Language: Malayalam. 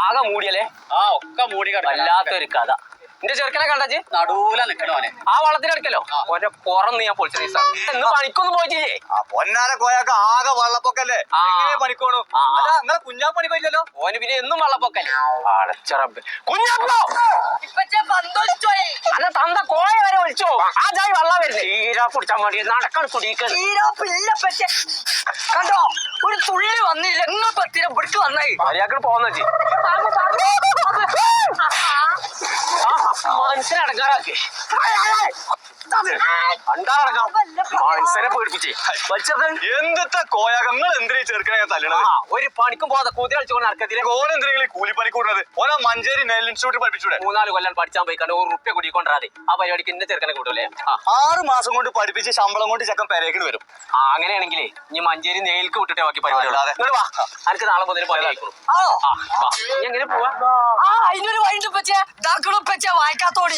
ആകെ മൂടിയല്ലേ? ആ ഒക്കെ മൂടി വല്ലാത്തൊരു കഥ. എന്റെ ചെറുക്കനെ കണ്ടേ നടുവില നിക്കണോനെ ആ വള്ളത്തിനടുക്കല്ലോ ഓന്റെ പുറന്ന് ഞാൻ പൊളിച്ച ഇന്ന് പണിക്കൊന്നും പോയിട്ടില്ലേ? പൊന്നാലെ കോയാക്ക ആകെ വെള്ളപ്പൊക്കല്ലേ, പണിക്കോണു. അല്ല നിങ്ങളെ കുഞ്ഞാ പണിക്കില്ലല്ലോ. ഓന് പിന്നെ എന്നും വെള്ളപ്പൊക്കല്ലേ. അടച്ചറബ് കുഞ്ഞാപ്പോ അല്ല തന്ത കോയ വരെ ഒളിച്ചോ. ആ ജായി വെള്ളം വരുന്നേ തീരാ കുടിച്ചാൻ വേണ്ടി നടക്കാൻ കുടിക്കാൻ കണ്ടോ ഒരു തുള്ളി വന്നില്ല. നിങ്ങൾ പത്തിര പിടിച്ച് വന്നായി മര്യാദക്ക് പോന്ന മനസ്സിനടങ്ങാറാക്കി മനസ്സിനെ പേടിപ്പിച്ചേ വലിച്ചത്. എന്തൊക്കെ കോയാക്ക നിങ്ങൾ എന്തിനാ ചെറുക്കനെ തല്ലണത്? ഒരു പണിക്കും പോകാതെ കുതിര കളിച്ചുകൊണ്ട് നടക്കത്തില്ല. ഓൻ എന്തിനാ കൂലിപ്പണി കൂടുന്നത്? ഓനാ മഞ്ചേരി നെൽ ഇൻസ്റ്റിറ്റ്യൂട്ട് പഠിപ്പിച്ചൂടെ? 3-4 കൊല്ലം പഠിച്ചാൻ പോയി കണ്ട് ₹1 കുടിക്കൊണ്ടാതെ ആ പരിപാടിക്ക് ഇന്ന ചെറുക്കനെ കൂട്ടൂലേ. 6 മാസം കൊണ്ട് പഠിപ്പിച്ച് ശമ്പളം കൊണ്ട് ചെക്കൻ പെരേക്കിന് വരും. അങ്ങനെയാണെങ്കിലേ ഇനി മഞ്ചേരി നെയിൽക്ക് വിട്ടിട്ടേ ബാക്കി പരിപാടി. എനിക്ക് നാളെ മുതൽ പണി ആയിക്കോളും. എങ്ങനെ പോവാ? അതിനൊരു വൈകിട്ട് പച്ചേ വായിക്കാത്തോടി